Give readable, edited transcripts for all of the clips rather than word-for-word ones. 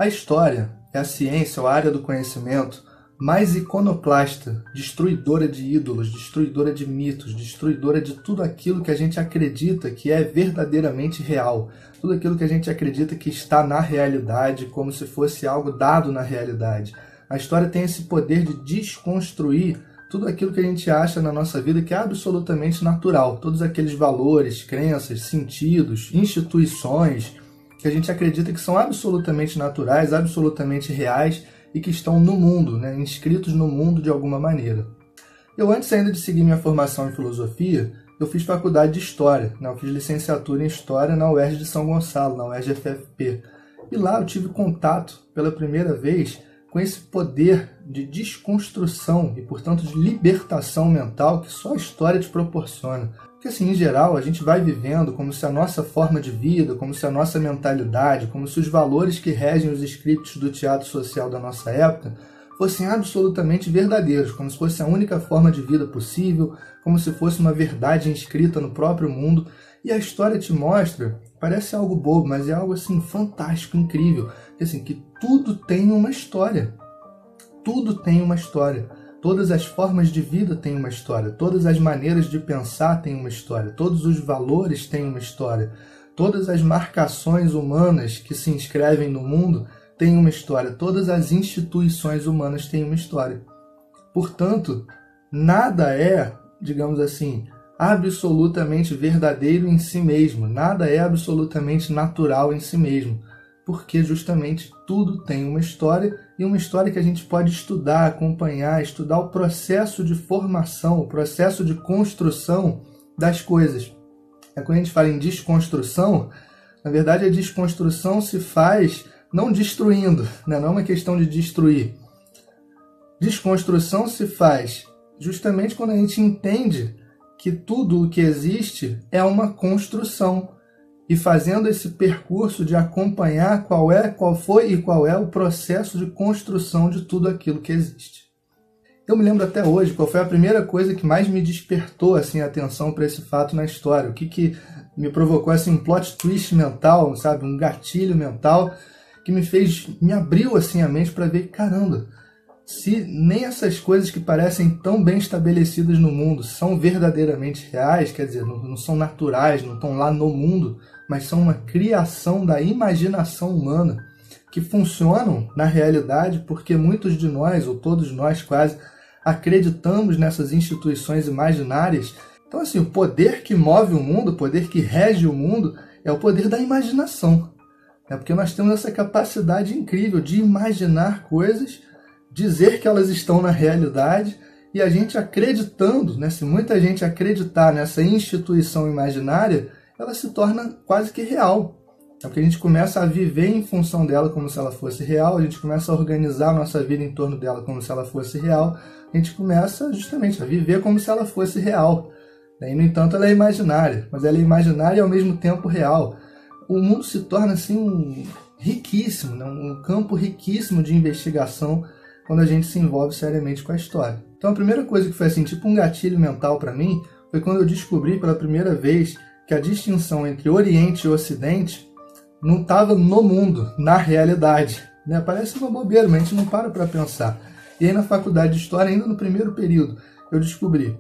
história é a ciência ou a área do conhecimento mais iconoclasta, destruidora de ídolos, destruidora de mitos, destruidora de tudo aquilo que a gente acredita que é verdadeiramente real, tudo aquilo que a gente acredita que está na realidade, como se fosse algo dado na realidade. A história tem esse poder de desconstruir tudo aquilo que a gente acha na nossa vida que é absolutamente natural, todos aqueles valores, crenças, sentidos, instituições que a gente acredita que são absolutamente naturais, absolutamente reais e que estão no mundo, né, inscritos no mundo de alguma maneira. Eu, antes ainda de seguir minha formação em filosofia, eu fiz faculdade de História, né, eu fiz licenciatura em História na UERJ de São Gonçalo, na UERJ-FFP. E lá eu tive contato, pela primeira vez, com esse poder de desconstrução e, portanto, de libertação mental que só a história te proporciona. Porque, assim, em geral, a gente vai vivendo como se a nossa forma de vida, como se a nossa mentalidade, como se os valores que regem os scripts do teatro social da nossa época fossem absolutamente verdadeiros, como se fosse a única forma de vida possível, como se fosse uma verdade inscrita no próprio mundo. E a história te mostra, parece algo bobo, mas é algo assim fantástico, incrível, assim, que tudo tem uma história. Tudo tem uma história. Todas as formas de vida têm uma história. Todas as maneiras de pensar têm uma história. Todos os valores têm uma história. Todas as marcações humanas que se inscrevem no mundo têm uma história. Todas as instituições humanas têm uma história. Portanto, nada é, digamos assim, absolutamente verdadeiro em si mesmo. Nada é absolutamente natural em si mesmo. Porque justamente tudo tem uma história, e uma história que a gente pode estudar, acompanhar, estudar o processo de formação, o processo de construção das coisas. Quando a gente fala em desconstrução, na verdade a desconstrução se faz não destruindo, né? Não é uma questão de destruir. Desconstrução se faz justamente quando a gente entende que tudo o que existe é uma construção. E fazendo esse percurso de acompanhar qual foi e qual é o processo de construção de tudo aquilo que existe. Eu me lembro até hoje qual foi a primeira coisa que mais me despertou assim, a atenção para esse fato na história. O que me provocou assim, um plot twist mental, sabe? Um gatilho mental que me abriu assim, a mente para ver, caramba, se nem essas coisas que parecem tão bem estabelecidas no mundo são verdadeiramente reais, quer dizer, não são naturais, não estão lá no mundo, mas são uma criação da imaginação humana, que funcionam na realidade porque muitos de nós, ou todos nós quase, acreditamos nessas instituições imaginárias. Então, assim, o poder que move o mundo, o poder que rege o mundo, é o poder da imaginação. É porque nós temos essa capacidade incrível de imaginar coisas, dizer que elas estão na realidade, e a gente acreditando, né, se muita gente acreditar nessa instituição imaginária, ela se torna quase que real. É porque a gente começa a viver em função dela como se ela fosse real, a gente começa a organizar a nossa vida em torno dela como se ela fosse real, a gente começa justamente a viver como se ela fosse real. E, no entanto, ela é imaginária, mas ela é imaginária e ao mesmo tempo real. O mundo se torna assim riquíssimo, né? Um campo riquíssimo de investigação quando a gente se envolve seriamente com a história. Então a primeira coisa que foi assim, tipo um gatilho mental para mim, foi quando eu descobri pela primeira vez que a distinção entre Oriente e Ocidente não estava no mundo, na realidade. Né? Parece uma bobeira, mas a gente não para pensar. E aí na faculdade de História, ainda no primeiro período, eu descobri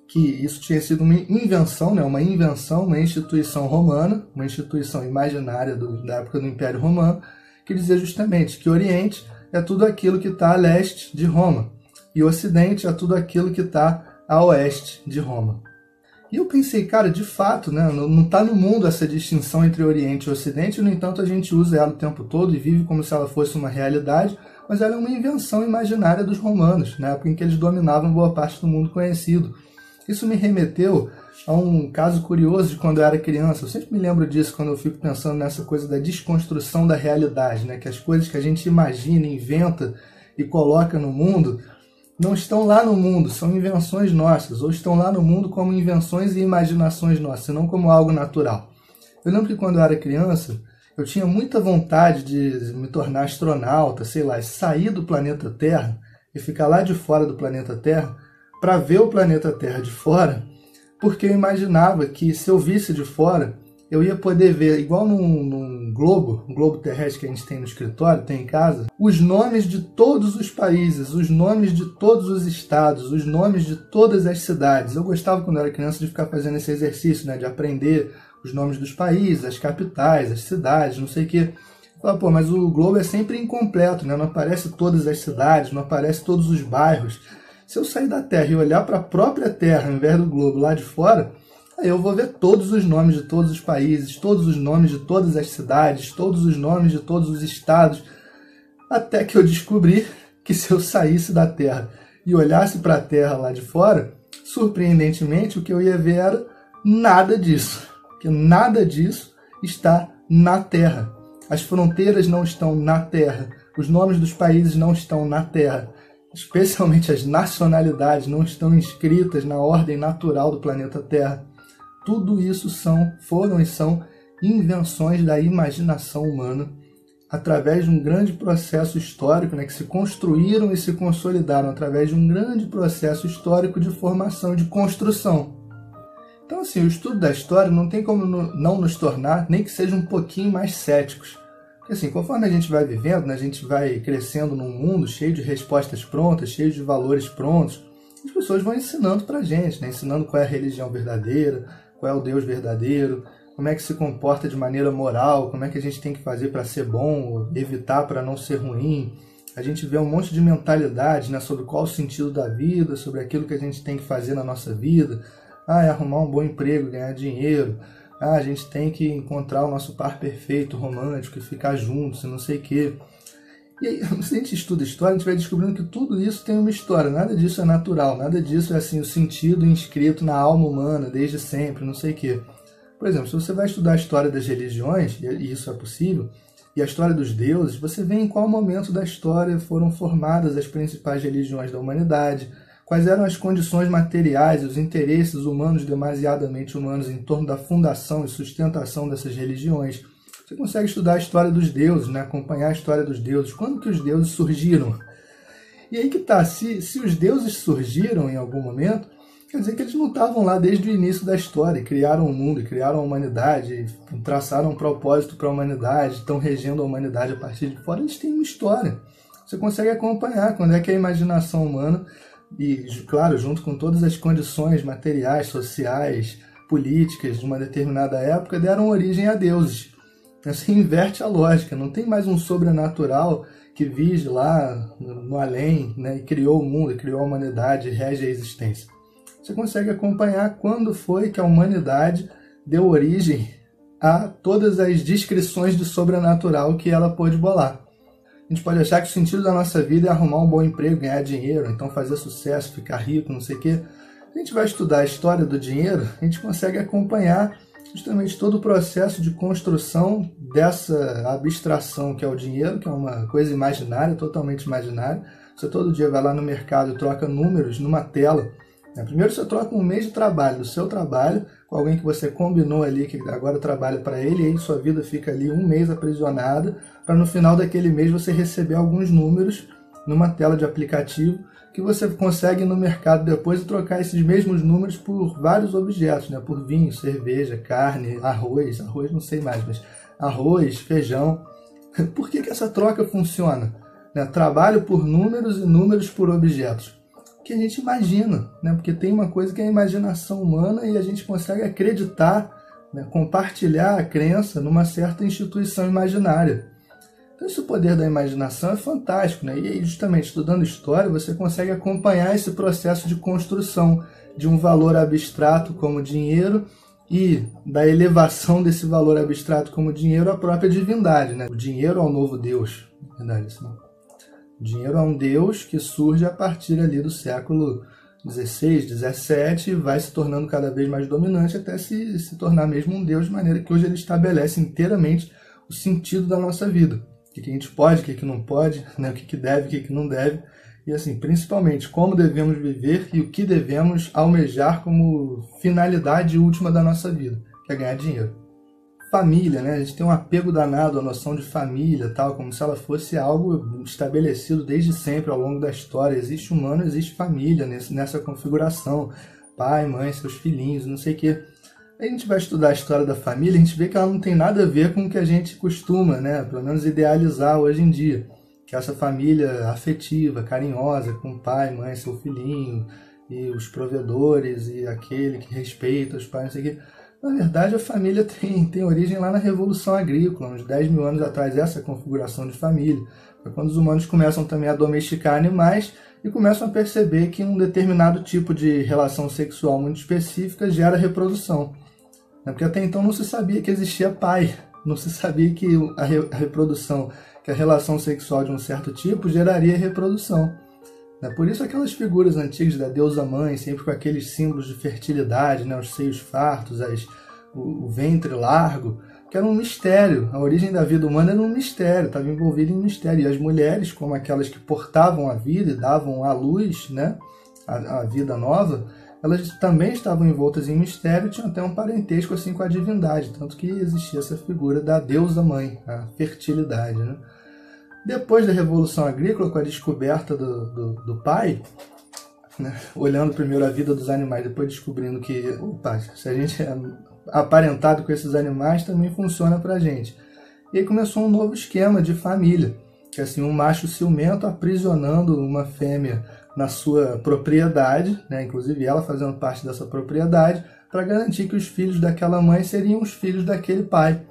que isso tinha sido uma invenção, né? Uma instituição romana, uma instituição imaginária da época do Império Romano, que dizia justamente que Oriente é tudo aquilo que está a leste de Roma, e o Ocidente é tudo aquilo que está a oeste de Roma. E eu pensei, cara, de fato, né, não está no mundo essa distinção entre Oriente e Ocidente, no entanto a gente usa ela o tempo todo e vive como se ela fosse uma realidade, mas ela é uma invenção imaginária dos romanos, na época em que eles dominavam boa parte do mundo conhecido. Isso me remeteu a um caso curioso de quando eu era criança. Eu sempre me lembro disso quando eu fico pensando nessa coisa da desconstrução da realidade, né? Que as coisas que a gente imagina, inventa e coloca no mundo não estão lá no mundo, são invenções nossas, ou estão lá no mundo como invenções e imaginações nossas, não como algo natural. Eu lembro que quando eu era criança, eu tinha muita vontade de me tornar astronauta, sei lá, sair do planeta Terra e ficar lá de fora do planeta Terra para ver o planeta Terra de fora, porque eu imaginava que se eu visse de fora, eu ia poder ver, igual num globo, um globo terrestre que a gente tem no escritório, tem em casa, os nomes de todos os países, os nomes de todos os estados, os nomes de todas as cidades. Eu gostava, quando eu era criança, de ficar fazendo esse exercício, né, de aprender os nomes dos países, as capitais, as cidades, não sei o quê. Pô, mas o globo é sempre incompleto, né? Não aparece todas as cidades, não aparece todos os bairros. Se eu sair da Terra e olhar para a própria Terra, ao invés do globo lá de fora, aí eu vou ver todos os nomes de todos os países, todos os nomes de todas as cidades, todos os nomes de todos os estados, até que eu descobri que se eu saísse da Terra e olhasse para a Terra lá de fora, surpreendentemente, o que eu ia ver era nada disso, porque nada disso está na Terra. As fronteiras não estão na Terra, os nomes dos países não estão na Terra, especialmente as nacionalidades não estão inscritas na ordem natural do planeta Terra. Tudo isso foram e são invenções da imaginação humana, através de um grande processo histórico, né, que se construíram e se consolidaram através de um grande processo histórico de formação e de construção. Então, assim, o estudo da história não tem como não nos tornar, nem que seja um pouquinho mais céticos. Porque, assim, conforme a gente vai vivendo, né, a gente vai crescendo num mundo cheio de respostas prontas, cheio de valores prontos, as pessoas vão ensinando pra gente, né, ensinando qual é a religião verdadeira, qual é o Deus verdadeiro, como é que se comporta de maneira moral, como é que a gente tem que fazer para ser bom, evitar para não ser ruim. A gente vê um monte de mentalidades, né, sobre qual o sentido da vida, sobre aquilo que a gente tem que fazer na nossa vida. É arrumar um bom emprego, ganhar dinheiro. A gente tem que encontrar o nosso par perfeito, romântico, e ficar juntos, e não sei o quê. E aí, se a gente estuda história, a gente vai descobrindo que tudo isso tem uma história. Nada disso é natural, nada disso é assim o sentido inscrito na alma humana desde sempre, não sei o quê. Por exemplo, se você vai estudar a história das religiões, e isso é possível, e a história dos deuses, você vê em qual momento da história foram formadas as principais religiões da humanidade, quais eram as condições materiais e os interesses humanos demasiadamente humanos em torno da fundação e sustentação dessas religiões. Você consegue estudar a história dos deuses, né? Acompanhar a história dos deuses, quando que os deuses surgiram. E aí que tá, se os deuses surgiram em algum momento, quer dizer que eles não estavam lá desde o início da história, criaram o mundo, criaram a humanidade, traçaram um propósito para a humanidade, estão regendo a humanidade a partir de fora, eles têm uma história. Você consegue acompanhar quando é que a imaginação humana, e claro, junto com todas as condições materiais, sociais, políticas de uma determinada época, deram origem a deuses. Você inverte a lógica, não tem mais um sobrenatural que vige lá no além, né, e criou o mundo, criou a humanidade, rege a existência. Você consegue acompanhar quando foi que a humanidade deu origem a todas as descrições de sobrenatural que ela pôde bolar. A gente pode achar que o sentido da nossa vida é arrumar um bom emprego, ganhar dinheiro, então fazer sucesso, ficar rico, não sei o quê. A gente vai estudar a história do dinheiro, a gente consegue acompanhar justamente todo o processo de construção dessa abstração que é o dinheiro, que é uma coisa imaginária, totalmente imaginária. Você todo dia vai lá no mercado e troca números numa tela. Primeiro você troca um mês de trabalho, do seu trabalho, com alguém que você combinou ali, que agora trabalha para ele, e aí sua vida fica ali um mês aprisionada, para no final daquele mês você receber alguns números numa tela de aplicativo, que você consegue ir no mercado depois e trocar esses mesmos números por vários objetos, né? Por vinho, cerveja, carne, arroz não sei mais, mas arroz, feijão. Por que essa troca funciona? Trabalho por números e números por objetos. Que a gente imagina, né? Porque tem uma coisa que é a imaginação humana e a gente consegue acreditar, né? Compartilhar a crença numa certa instituição imaginária. Então esse poder da imaginação é fantástico, né? E justamente estudando história você consegue acompanhar esse processo de construção de um valor abstrato como dinheiro e da elevação desse valor abstrato como dinheiro à própria divindade, né? O dinheiro é o novo Deus, na verdade, assim. O dinheiro é um deus que surge a partir ali do século XVI, XVII e vai se tornando cada vez mais dominante até se tornar mesmo um deus, de maneira que hoje ele estabelece inteiramente o sentido da nossa vida. O que a gente pode, o que não pode, né? O que deve, o que não deve. E assim, principalmente como devemos viver e o que devemos almejar como finalidade última da nossa vida, que é ganhar dinheiro. Família, né? A gente tem um apego danado à noção de família, tal, como se ela fosse algo estabelecido desde sempre ao longo da história. Existe humano, existe família nessa configuração. Pai, mãe, seus filhinhos, não sei o quê. A gente vai estudar a história da família, a gente vê que ela não tem nada a ver com o que a gente costuma, né, pelo menos idealizar hoje em dia, que é essa família afetiva, carinhosa, com pai, mãe, seu filhinho, e os provedores, e aquele que respeita os pais, não sei o quê. Na verdade, a família tem origem lá na Revolução Agrícola, uns 10 mil anos atrás, essa configuração de família. É quando os humanos começam também a domesticar animais e começam a perceber que um determinado tipo de relação sexual muito específica gera reprodução. Porque até então não se sabia que existia pai, não se sabia que a reprodução, que a relação sexual de um certo tipo geraria reprodução. Por isso aquelas figuras antigas da deusa mãe, sempre com aqueles símbolos de fertilidade, né? Os seios fartos, o ventre largo, que era um mistério. A origem da vida humana era um mistério, estava envolvida em mistério. E as mulheres, como aquelas que portavam a vida e davam à luz, né, a vida nova, elas também estavam envoltas em mistério e tinham até um parentesco assim com a divindade, tanto que existia essa figura da deusa mãe, a fertilidade, né? Depois da Revolução Agrícola, com a descoberta do pai, né, olhando primeiro a vida dos animais, depois descobrindo que, opa, se a gente é aparentado com esses animais, também funciona pra gente. E aí começou um novo esquema de família, que é assim, um macho ciumento aprisionando uma fêmea na sua propriedade, né, inclusive ela fazendo parte dessa propriedade, para garantir que os filhos daquela mãe seriam os filhos daquele pai.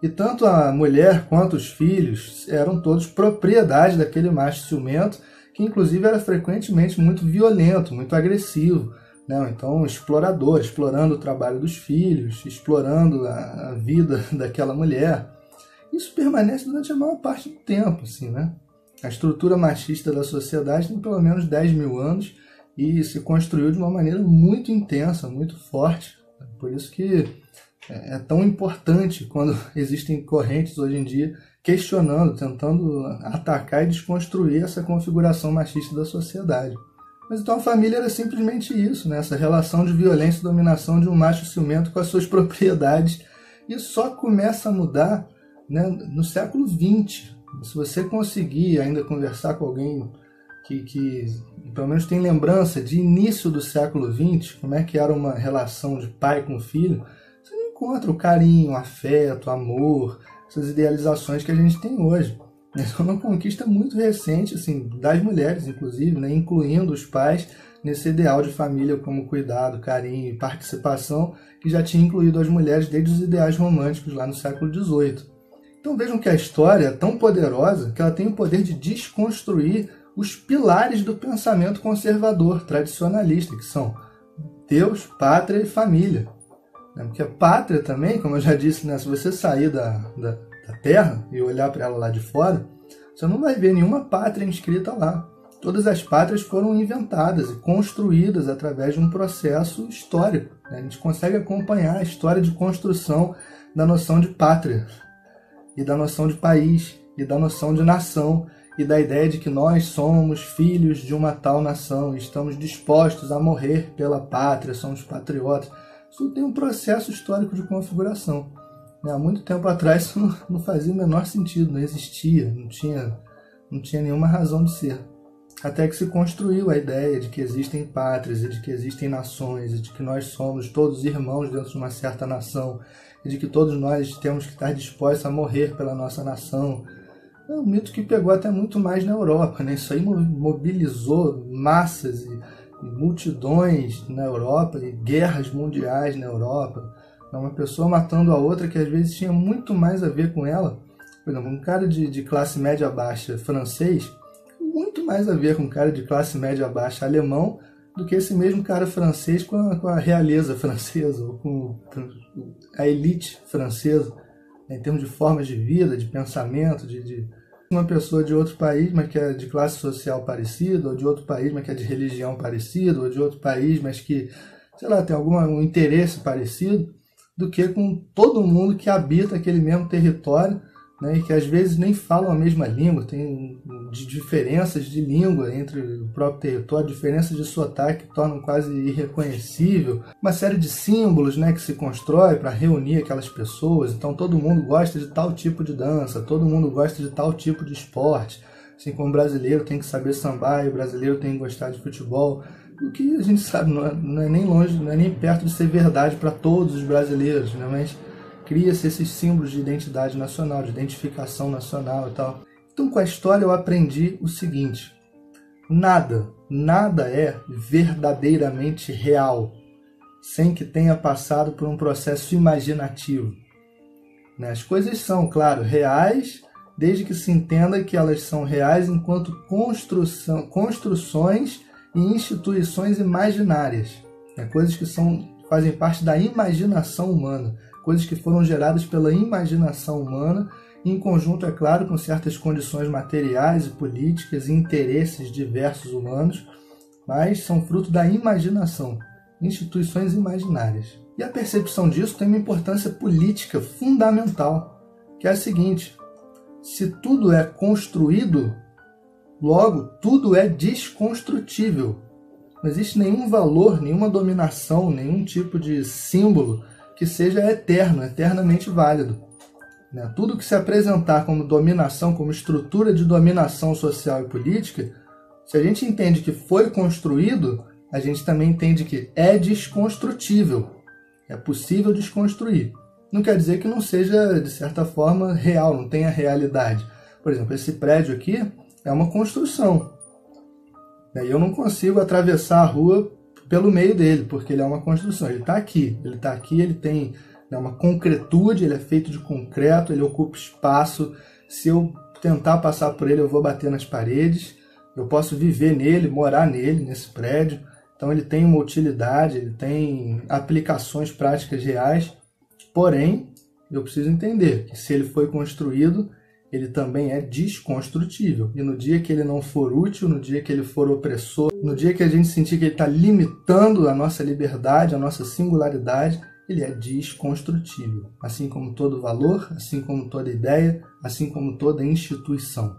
E tanto a mulher quanto os filhos eram todos propriedade daquele macho ciumento, que inclusive era frequentemente muito violento, muito agressivo, né? Então explorador, explorando o trabalho dos filhos, explorando a vida daquela mulher. Isso permanece durante a maior parte do tempo, assim, né? A estrutura machista da sociedade tem pelo menos 10 mil anos e se construiu de uma maneira muito intensa, muito forte. Por isso que é tão importante quando existem correntes hoje em dia questionando, tentando atacar e desconstruir essa configuração machista da sociedade. Mas então a família era simplesmente isso, né? Essa relação de violência e dominação de um macho ciumento com as suas propriedades. E só começa a mudar, né, no século XX. Se você conseguir ainda conversar com alguém que pelo menos tem lembrança de início do século XX, como é que era uma relação de pai com filho, você não encontra o carinho, o afeto, o amor, essas idealizações que a gente tem hoje. É uma conquista muito recente, assim, das mulheres, inclusive, né, incluindo os pais nesse ideal de família como cuidado, carinho e participação, que já tinha incluído as mulheres desde os ideais românticos lá no século XVIII. Então vejam que a história é tão poderosa que ela tem o poder de desconstruir os pilares do pensamento conservador, tradicionalista, que são Deus, pátria e família. Porque a pátria também, como eu já disse, né, se você sair da terra e olhar para ela lá de fora, você não vai ver nenhuma pátria inscrita lá. Todas as pátrias foram inventadas e construídas através de um processo histórico. A gente consegue acompanhar a história de construção da noção de pátria, e da noção de país, e da noção de nação, e da ideia de que nós somos filhos de uma tal nação, e estamos dispostos a morrer pela pátria, somos patriotas. Isso tem um processo histórico de configuração. Há muito tempo atrás isso não fazia o menor sentido, não existia, não tinha nenhuma razão de ser. Até que se construiu a ideia de que existem pátrias, e de que existem nações, e de que nós somos todos irmãos dentro de uma certa nação, e de que todos nós temos que estar dispostos a morrer pela nossa nação. É um mito que pegou até muito mais na Europa, né? Isso aí mobilizou massas e multidões na Europa, e guerras mundiais na Europa. Uma pessoa matando a outra que às vezes tinha muito mais a ver com ela. Por exemplo, um cara de classe média baixa francês, muito mais a ver com um cara de classe média baixa alemão do que esse mesmo cara francês com a realeza francesa, ou com a elite francesa, em termos de formas de vida, de pensamento, de uma pessoa de outro país, mas que é de classe social parecida, ou de outro país, mas que é de religião parecida, ou de outro país, mas que, sei lá, tem algum interesse parecido, do que com todo mundo que habita aquele mesmo território, né, e que às vezes nem falam a mesma língua, tem diferenças de língua entre o próprio território, diferenças de sotaque que tornam quase irreconhecível, uma série de símbolos, né, que se constrói para reunir aquelas pessoas. Então todo mundo gosta de tal tipo de dança, todo mundo gosta de tal tipo de esporte, assim como o brasileiro tem que saber sambar e o brasileiro tem que gostar de futebol. o que a gente sabe não é nem longe, não é nem perto de ser verdade para todos os brasileiros, né? Mas cria-se esses símbolos de identidade nacional, de identificação nacional e tal. Então, com a história eu aprendi o seguinte: nada é verdadeiramente real sem que tenha passado por um processo imaginativo. As coisas são, claro, reais, desde que se entenda que elas são reais enquanto construções e instituições imaginárias. Coisas que fazem parte da imaginação humana, coisas que foram geradas pela imaginação humana, em conjunto, é claro, com certas condições materiais e políticas e interesses diversos humanos, mas são fruto da imaginação, instituições imaginárias. E a percepção disso tem uma importância política fundamental, que é a seguinte: se tudo é construído, logo tudo é desconstrutível. Não existe nenhum valor, nenhuma dominação, nenhum tipo de símbolo que seja eterno, eternamente válido. Tudo que se apresentar como dominação, como estrutura de dominação social e política, se a gente entende que foi construído, a gente também entende que é desconstrutível. É possível desconstruir. Não quer dizer que não seja, de certa forma, real, não tenha realidade. Por exemplo, esse prédio aqui é uma construção. E eu não consigo atravessar a rua pelo meio dele, porque ele é uma construção. Ele está aqui, ele tem uma concretude, ele é feito de concreto, ele ocupa espaço. Se eu tentar passar por ele, eu vou bater nas paredes. Eu posso viver nele, morar nele, nesse prédio. Então ele tem uma utilidade, ele tem aplicações práticas reais. Porém, eu preciso entender que se ele foi construído, ele também é desconstrutível. E no dia que ele não for útil, no dia que ele for opressor, no dia que a gente sentir que ele está limitando a nossa liberdade, a nossa singularidade, ele é desconstrutível. Assim como todo valor, assim como toda ideia, assim como toda instituição.